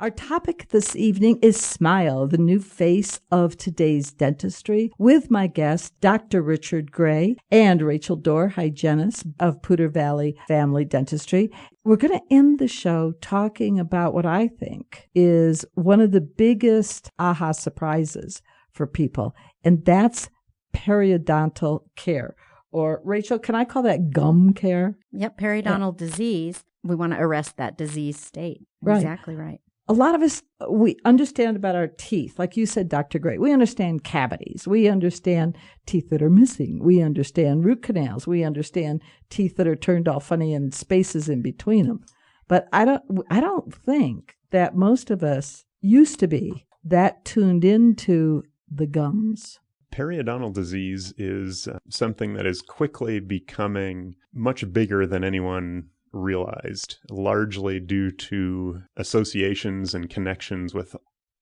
Our topic this evening is Smile, the new face of today's dentistry, with my guest, Dr. Richard Gray and Rachel Dorr, hygienist of Poudre Valley Family Dentistry. We're going to end the show talking about what I think is one of the biggest aha surprises for people, and that's periodontal care. Or, Rachel, can I call that gum care? Yep, periodontal disease. We want to arrest that disease state. Right. Exactly right. A lot of us, we understand about our teeth. Like you said, Dr. Gray, we understand cavities. We understand teeth that are missing. We understand root canals. We understand teeth that are turned all funny and spaces in between them. But I don't think that most of us used to be that tuned into the gums. Periodontal disease is something that is quickly becoming much bigger than anyone realized, largely due to associations and connections with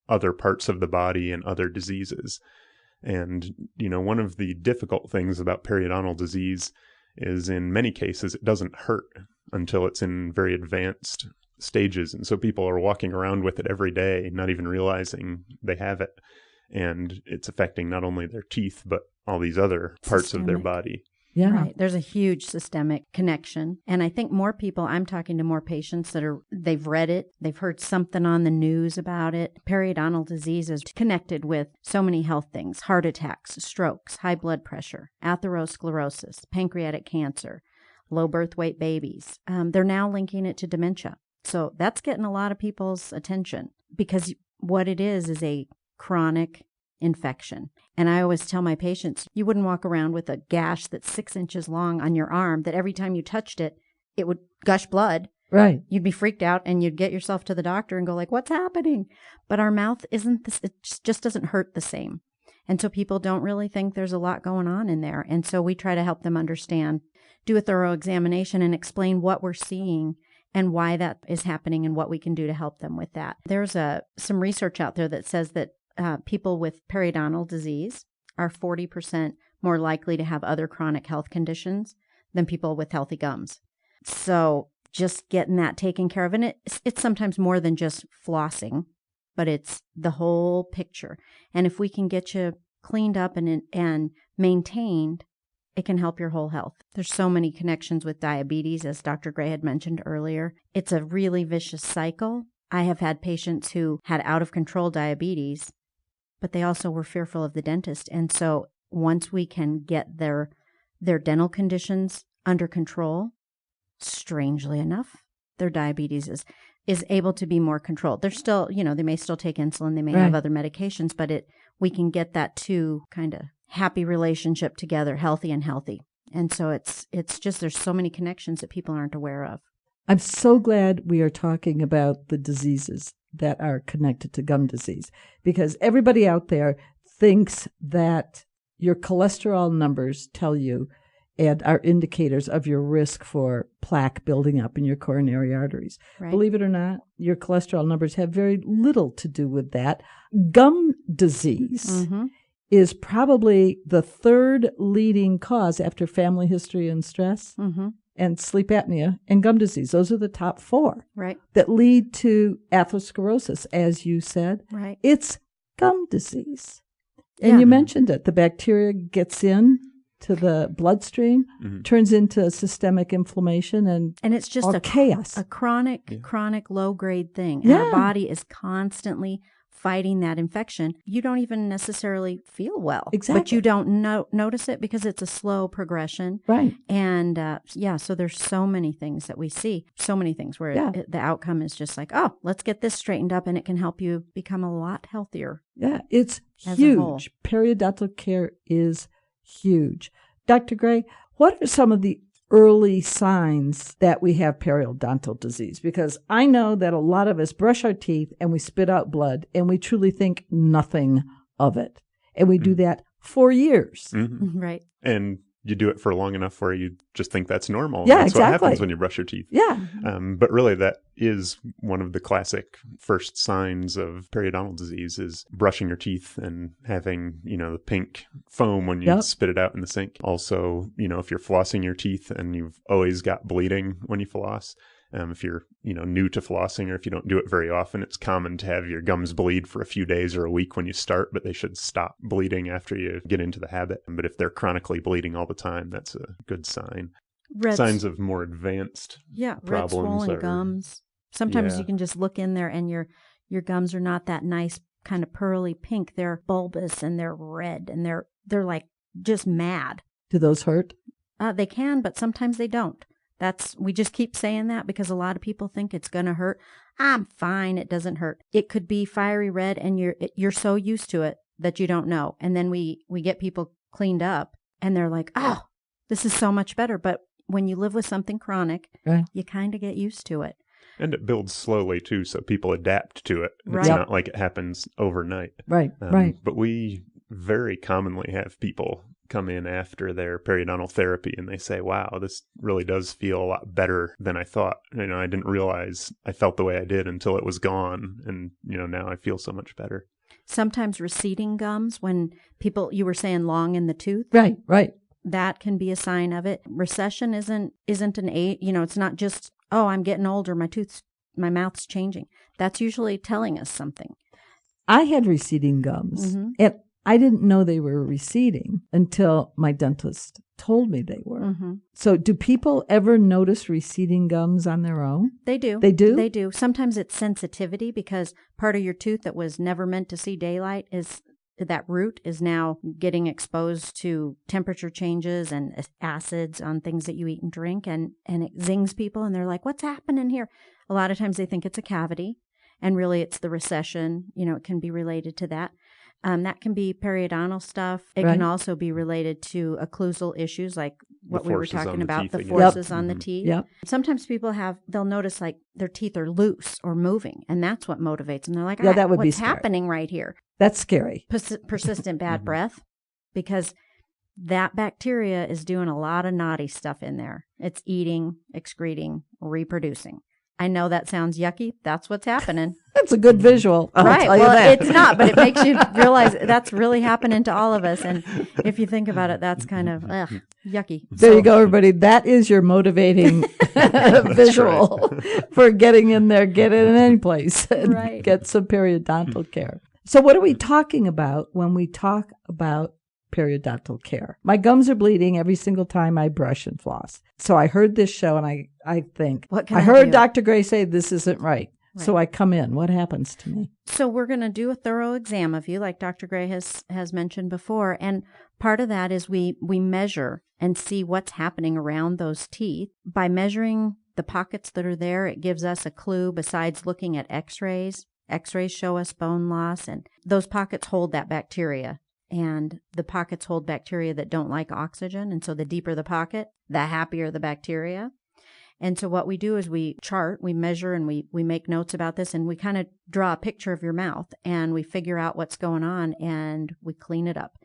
other parts of the body and other diseases. And, one of the difficult things about periodontal disease is in many cases it doesn't hurt until it's in very advanced stages. And so people are walking around with it every day, not even realizing they have it. And it's affecting not only their teeth, but all these other parts of their body. Yeah. Right. There's a huge systemic connection. And I think more people, I'm talking to more patients they've read it, they've heard something on the news about it. Periodontal disease is connected with so many health things: heart attacks, strokes, high blood pressure, atherosclerosis, pancreatic cancer, low birth weight babies. They're now linking it to dementia. So that's getting a lot of people's attention, because what it is a chronic infection. And I always tell my patients, you wouldn't walk around with a gash that's 6 inches long on your arm that every time you touched it, it would gush blood. Right. You'd be freaked out and you'd get yourself to the doctor and go like, what's happening? But our mouth isn't this, it just doesn't hurt the same. And so people don't really think there's a lot going on in there. And so we try to help them understand, do a thorough examination and explain what we're seeing and why that is happening and what we can do to help them with that. There's some research out there that says that people with periodontal disease are 40% more likely to have other chronic health conditions than people with healthy gums. So just getting that taken care of, and it's sometimes more than just flossing, but it's the whole picture. And if we can get you cleaned up and maintained, it can help your whole health. There's so many connections with diabetes, as Dr. Gray had mentioned earlier. It's a really vicious cycle. I have had patients who had out-of-control diabetes, but they also were fearful of the dentist. And so once we can get their dental conditions under control, strangely enough, their diabetes is able to be more controlled. They're still, they may still take insulin, they may have other medications, but we can get that two kind of happy relationship together, healthy and healthy. And so it's just, there's so many connections that people aren't aware of. I'm so glad we are talking about the diseases that are connected to gum disease, because everybody out there thinks that your cholesterol numbers tell you and are indicators of your risk for plaque building up in your coronary arteries. Right. Believe it or not, your cholesterol numbers have very little to do with that. Gum disease is probably the third leading cause after family history and stress. And sleep apnea and gum disease. Those are the top four that lead to atherosclerosis, as you said. Right. It's gum disease. And you mentioned it. The bacteria gets in to the bloodstream, turns into systemic inflammation, and it's just chaos. A chronic low-grade thing. And our body is constantly fighting that infection. You don't even necessarily feel well. Exactly. But you don't notice it because it's a slow progression. Right. And so there's so many things that we see, so many things where the outcome is just like, oh, let's get this straightened up and it can help you become a lot healthier. Yeah, it's huge. Periodontal care is huge. Dr. Gray, what are some of the early signs that we have periodontal disease? Because I know that a lot of us brush our teeth and we spit out blood and we truly think nothing of it. And we do that for years. Right. And you do it for long enough where you just think that's normal. Yeah, that's exactly. what happens when you brush your teeth. Yeah. But really that is one of the classic first signs of periodontal disease is brushing your teeth and having, the pink foam when you spit it out in the sink. Also, if you're flossing your teeth and you've always got bleeding when you floss, If you're, new to flossing, or if you don't do it very often, it's common to have your gums bleed for a few days or a week when you start, but they should stop bleeding after you get into the habit. But if they're chronically bleeding all the time, that's a good sign. Signs of more advanced red problems swollen gums. Sometimes you can just look in there and your gums are not that nice kind of pearly pink. They're bulbous and they're red and they're like just mad. Do those hurt? They can, but sometimes they don't. We just keep saying that because a lot of people think it's going to hurt. I'm fine. It doesn't hurt. It could be fiery red and you're so used to it that you don't know. And then we get people cleaned up and they're like, oh, this is so much better. But when you live with something chronic, you kind of get used to it. And it builds slowly, too, so people adapt to it. Right. It's not like it happens overnight. Right. But we very commonly have people come in after their periodontal therapy and they say, wow, this really does feel a lot better than I thought. I didn't realize I felt the way I did until it was gone. And, now I feel so much better. Sometimes receding gums, when people, you were saying long in the tooth. Right. That can be a sign of it. Recession isn't an age, it's not just, oh, I'm getting older, my mouth's changing. That's usually telling us something. I had receding gums, and I didn't know they were receding until my dentist told me they were. So do people ever notice receding gums on their own? They do. They do? They do. Sometimes it's sensitivity because part of your tooth that was never meant to see daylight that root is now getting exposed to temperature changes and acids on things that you eat and drink, and it zings people, and they're like, what's happening here? A lot of times they think it's a cavity, and really it's the recession. It can be related to that. That can be periodontal stuff. It can also be related to occlusal issues like what we were talking about, the forces on the teeth. Yep. Sometimes people they'll notice like their teeth are loose or moving, and that's what motivates them. They're like, that would what's be scary. happening right here? That's scary. Persistent bad breath, because that bacteria is doing a lot of naughty stuff in there. It's eating, excreting, reproducing. I know that sounds yucky. That's what's happening. That's a good visual. I'll tell you that. It's not, but it makes you realize that's really happening to all of us. And if you think about it, that's kind of yucky. There you go, everybody. That is your motivating visual for getting in there, get in any place, and get some periodontal care. So what are we talking about when we talk about periodontal care? My gums are bleeding every single time I brush and floss. So I heard this show and I think, I heard Dr. Gray say this isn't right. So I come in. What happens to me? So we're going to do a thorough exam of you, like Dr. Gray has mentioned before. And part of that is we measure and see what's happening around those teeth. By measuring the pockets that are there, it gives us a clue besides looking at x-rays. X-rays show us bone loss, and those pockets hold that bacteria. And the pockets hold bacteria that don't like oxygen. And so the deeper the pocket, the happier the bacteria. And so what we do is we chart, we measure, and we make notes about this, and we kind of draw a picture of your mouth, and we figure out what's going on, and we clean it up.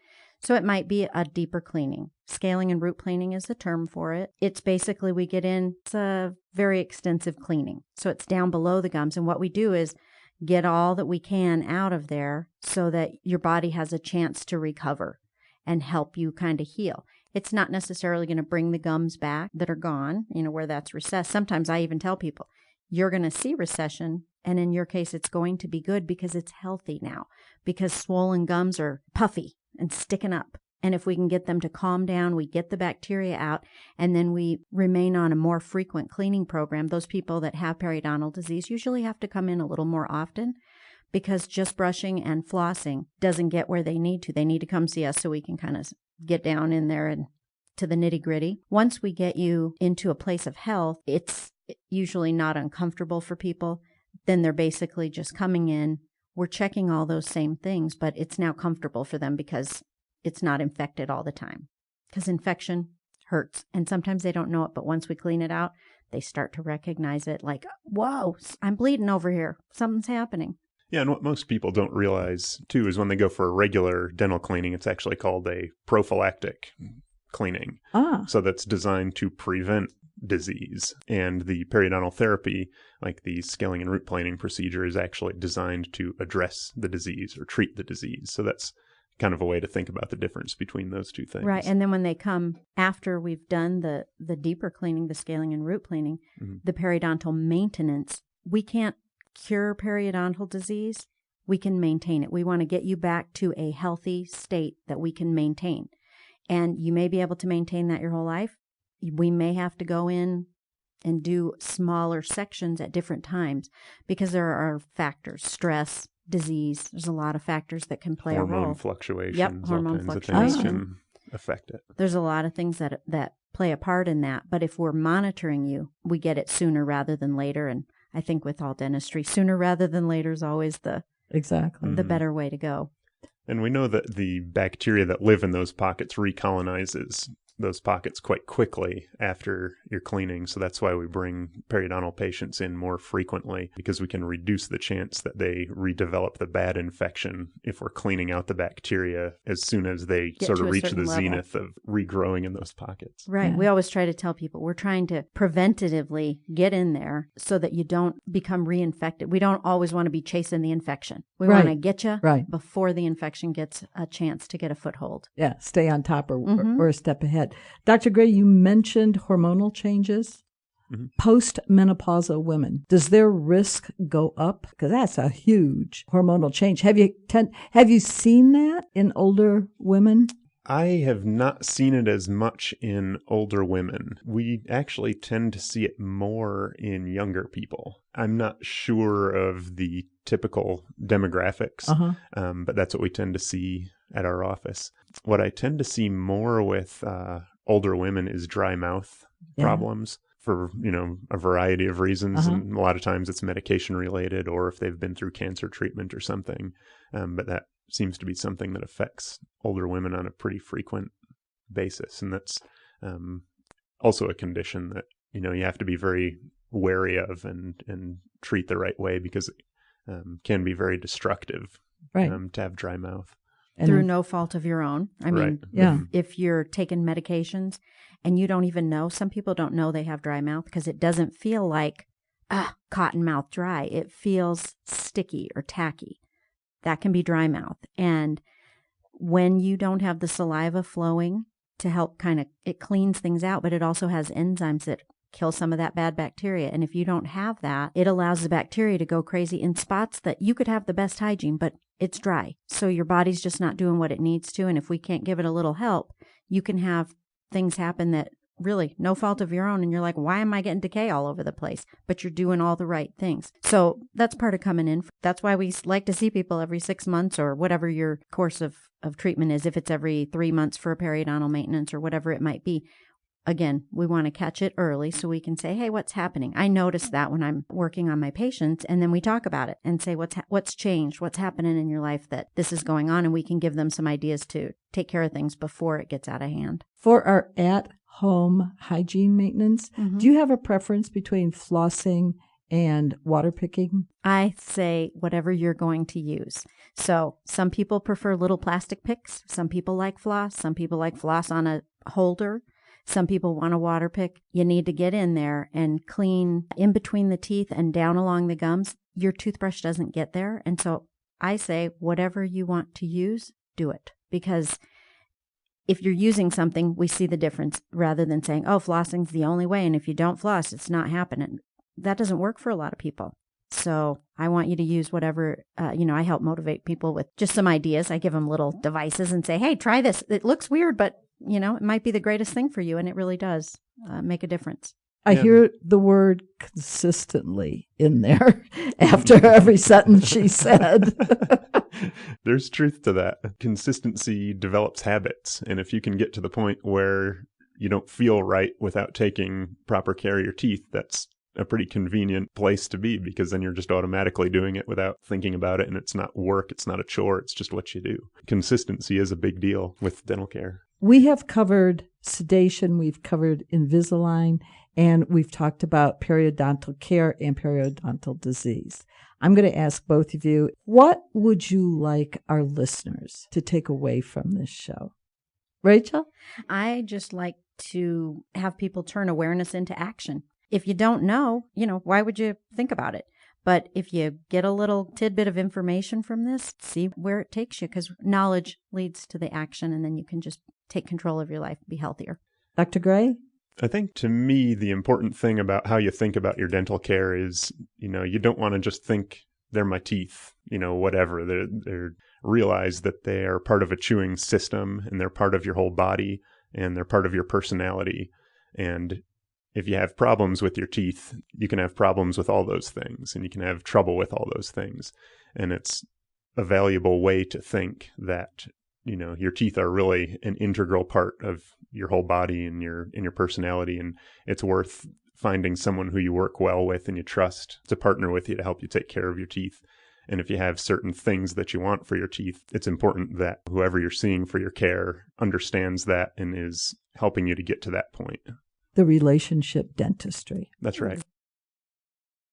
So it might be a deeper cleaning. Scaling and root planing is the term for it. It's basically it's a very extensive cleaning. So it's down below the gums, and what we do is get all that we can out of there so that your body has a chance to recover and help you kind of heal. It's not necessarily going to bring the gums back that are gone, where that's recessed. Sometimes I even tell people, you're going to see recession, and in your case, it's going to be good because it's healthy now, because swollen gums are puffy and sticking up. And if we can get them to calm down, we get the bacteria out, and then we remain on a more frequent cleaning program. Those people that have periodontal disease usually have to come in a little more often because just brushing and flossing doesn't get where they need to. They need to come see us so we can kind of get down in there and to the nitty-gritty. Once we get you into a place of health, it's usually not uncomfortable for people. Then they're basically just coming in. We're checking all those same things, but it's now comfortable for them because it's not infected all the time. Because infection hurts, and sometimes they don't know it, but once we clean it out, they start to recognize it like, whoa, I'm bleeding over here. Something's happening. Yeah, and what most people don't realize, too, is when they go for a regular dental cleaning, it's actually called a prophylactic cleaning. So that's designed to prevent disease. And the periodontal therapy, like the scaling and root planing procedure, is actually designed to address the disease or treat the disease. So that's kind of a way to think about the difference between those two things. Right. And then when they come after we've done the deeper cleaning, the scaling and root cleaning, the periodontal maintenance, we can't cure periodontal disease. We can maintain it. We want to get you back to a healthy state that we can maintain. And you may be able to maintain that your whole life. We may have to go in and do smaller sections at different times because there are factors, stress, disease. There's a lot of factors that can play a role. Hormone fluctuations, yep, hormone all kinds fluctuations. Of things can affect it. There's a lot of things that play a part in that. But if we're monitoring you, we get it sooner rather than later. And I think with all dentistry, sooner rather than later is always the better way to go. And we know that the bacteria that live in those pockets recolonizes those pockets quite quickly after your cleaning. So that's why we bring periodontal patients in more frequently, because we can reduce the chance that they redevelop the bad infection if we're cleaning out the bacteria as soon as they sort of reach the zenith of regrowing in those pockets. Right. Yeah. We always try to tell people we're trying to preventatively get in there so that you don't become reinfected. We don't always want to be chasing the infection. We want to get you before the infection gets a chance to get a foothold. Yeah, stay on top or a step ahead. Dr. Gray, you mentioned hormonal changes. Post-menopausal women, does their risk go up? Because that's a huge hormonal change. Have you seen that in older women? I have not seen it as much in older women. We actually tend to see it more in younger people. I'm not sure of the typical demographics, but that's what we tend to see at our office. What I tend to see more with older women is dry mouth problems for, a variety of reasons. And a lot of times it's medication related or if they've been through cancer treatment or something. But that seems to be something that affects older women on a pretty frequent basis. And that's also a condition that, you have to be very wary of and treat the right way because it can be very destructive to have dry mouth. Through no fault of your own. I mean, if you're taking medications and you don't even know, some people don't know they have dry mouth because it doesn't feel like cotton mouth dry. It feels sticky or tacky. That can be dry mouth. And when you don't have the saliva flowing to help it cleans things out, but it also has enzymes that kill some of that bad bacteria. And if you don't have that, it allows the bacteria to go crazy in spots that you could have the best hygiene, but it's dry. So your body's just not doing what it needs to. And if we can't give it a little help, you can have things happen that really no fault of your own. And you're like, why am I getting decay all over the place? But you're doing all the right things. So that's part of coming in. That's why we like to see people every 6 months or whatever your course of treatment is. If it's every 3 months for a periodontal maintenance or whatever it might be. Again, we want to catch it early so we can say, hey, what's happening? I notice that when I'm working on my patients, and then we talk about it and say, what's changed? What's happening in your life that this is going on? And we can give them some ideas to take care of things before it gets out of hand. For our at-home hygiene maintenance, do you have a preference between flossing and water picking? I say whatever you're going to use. So some people prefer little plastic picks. Some people like floss. Some people like floss on a holder. Some people want a water pick. You need to get in there and clean in between the teeth and down along the gums. Your toothbrush doesn't get there. And so I say, whatever you want to use, do it. Because if you're using something, we see the difference rather than saying, oh, flossing's the only way. And if you don't floss, it's not happening. That doesn't work for a lot of people. So I want you to use whatever, I help motivate people with just some ideas. I give them little devices and say, hey, try this. It looks weird, but it might be the greatest thing for you, and it really does make a difference. I hear the word consistently in there after every sentence she said. There's truth to that. Consistency develops habits, and if you can get to the point where you don't feel right without taking proper care of your teeth, that's a pretty convenient place to be because then you're just automatically doing it without thinking about it, and it's not work, it's not a chore, it's just what you do. Consistency is a big deal with dental care. We have covered sedation, we've covered Invisalign, and we've talked about periodontal care and periodontal disease. I'm going to ask both of you, what would you like our listeners to take away from this show? Rachel? I just like to have people turn awareness into action. If you don't know, why would you think about it? But if you get a little tidbit of information from this, see where it takes you, because knowledge leads to the action, and then you can just take control of your life and be healthier. Dr. Gray? I think to me, the important thing about how you think about your dental care is, you don't want to just think they're my teeth, whatever. They're realize that they are part of a chewing system, and they're part of your whole body, and they're part of your personality. And if you have problems with your teeth, you can have problems with all those things, and you can have trouble with all those things. And it's a valuable way to think that, your teeth are really an integral part of your whole body and your personality. And it's worth finding someone who you work well with and you trust to partner with you to help you take care of your teeth. And if you have certain things that you want for your teeth, it's important that whoever you're seeing for your care understands that and is helping you to get to that point. The relationship dentistry. That's right.